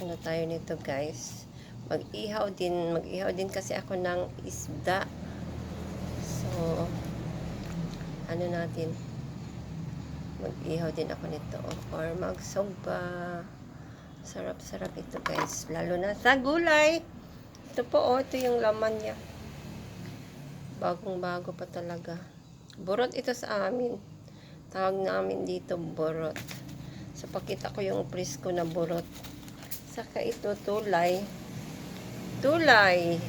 ano tayo nito guys. Mag-ihaw din kasi ako ng isda. So, ano natin, mag-ihaw din ako nito or magsogba. Sarap-sarap ito guys, lalo na sa gulay. Ito po ito yung laman niya. Bagong-bago pa talaga. Burot ito sa amin. Tawag namin dito burot. So, pakita ko yung presko na burot. Saka ito tulay. Tulay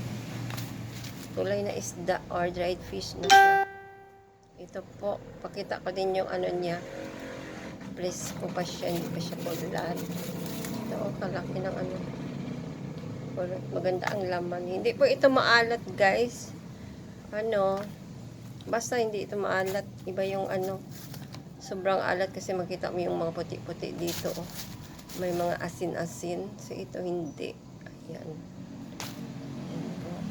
na isda or dried fish na siya. Ito po, pakita ko din yung ano niya. Presko pa siya, hindi pa siya bulan. Ito, kalaki ng ano. Maganda ang laman. Hindi po ito maalat guys. Ano, basta hindi ito maalat. Iba yung ano, sobrang alat kasi makita mo yung mga puti-puti dito. Oh. May mga asin-asin. So, ito hindi. Ayan.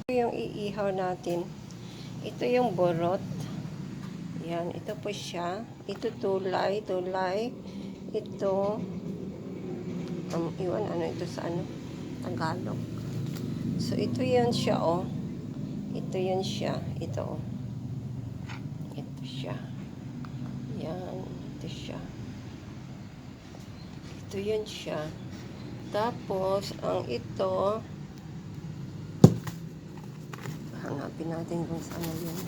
Ito yung iihaw natin. Ito yung borot. Ayan. Ito po siya. Ito tulay. Ito, iwan ano ito sa ano? Tagalog. So, ito yan siya, oh. Ito yan siya. Ito, oh. Ito siya. Yan. Ito siya. Ito yun siya. Tapos, ang ito, hanapin natin kung saan yun.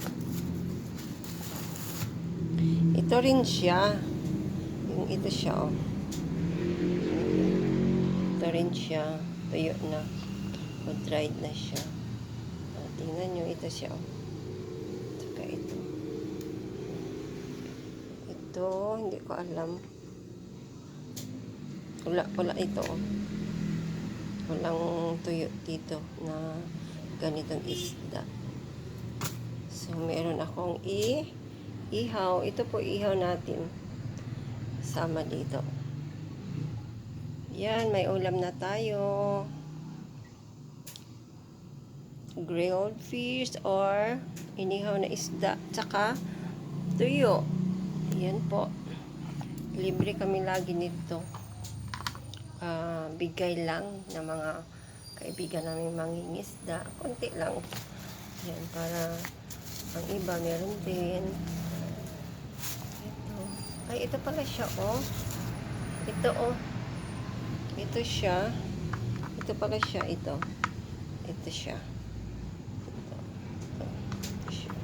Ito rin siya. Yung ito siya, oh. Ito rin siya. Tuyo na. O dried na siya. Tingnan nyo, ito siya, oh. Saka ito. Ito, hindi ko alam. Wala ito, oh. Walang tuyo dito na ganitong isda. So, meron akong ihaw. Ito po ihaw natin. Sama dito. Yan, may ulam na tayo. Grilled fish or inihaw na isda. Tsaka tuyo. Yan po. Libre kami lagi nito. Bigay lang ng mga kaibigan namin mangingisda. Konti lang. Yan, para ang iba meron din. Ito. Ay, ito pala siya, oh. Ito, oh. Ito siya. Ito pala siya, ito. Ito siya. Ito siya.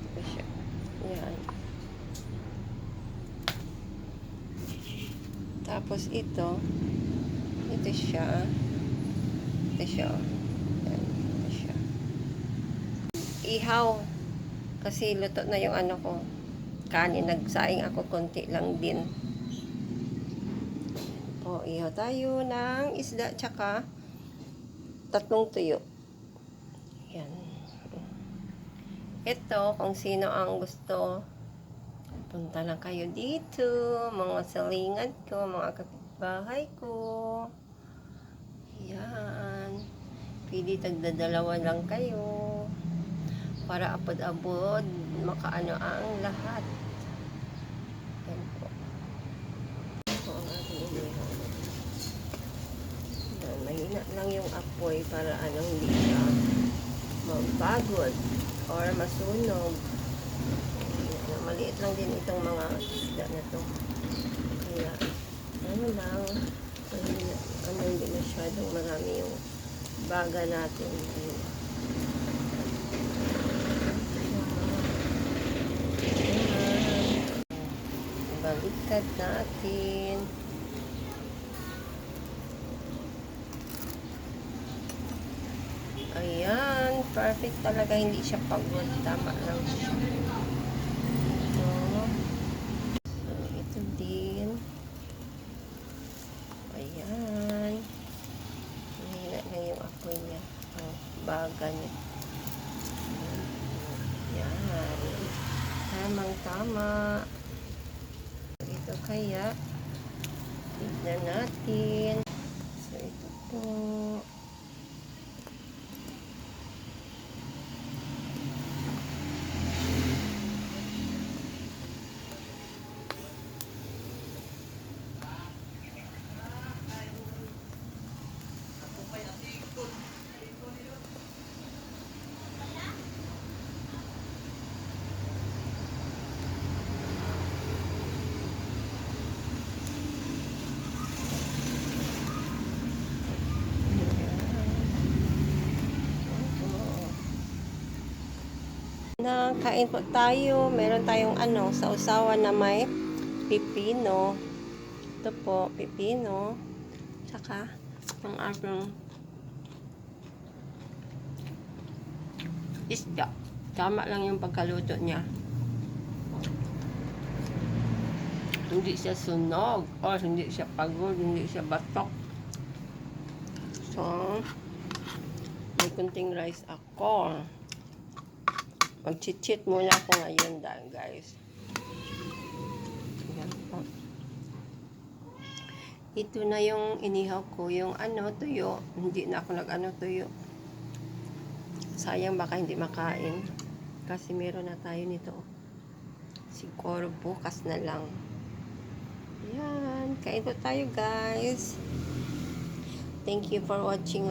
Ito siya. Yan. Tapos ito siya. Ito siya. Yan. Ito siya. Ihaw. Kasi luto na yung ano ko. Kanin. Nagsaing ako konti lang din. O, ihaw tayo ng isda tsaka 3 tuyo. Yan. Ito, kung sino ang gusto, punta lang kayo dito, mga salingad ko, mga kapitbahay ko. Yan. Pwede tagdadalawa lang kayo. Para apod-abod, makaano ang lahat. Yan po. Ito ang ating inihaw. Yan, mahina lang yung apoy para hindi siya magpagod or masunog. Maliit lang din itong mga isda na to. Kaya, ano lang, hindi masyadong marami yung baga natin. Baliktad natin. Ayan, perfect talaga. Hindi siya pagod. Tama lang siya. Ito din. Ayan. Mahina na yung apoy niya. Baga niya. Ayan. Tamang-tama. Ito kaya. Tignan natin. So, ito po. kain po tayo. Meron tayong sa usawan na may pipino. Ito po, pipino. Tsaka, ang ating isda. Tama lang yung pagkaluto niya. Hindi siya sunog, o hindi siya pagod, hindi siya batok. So, may kunting rice ako. Mag-cheat muna ako ngayon dahil guys. Ayan po. Ito na yung inihaw ko, yung tuyo. Hindi na ako tuyo. Sayang baka hindi makain. Kasi meron na tayo nito. Siguro bukas na lang. Yan. Kain po tayo guys. Thank you for watching.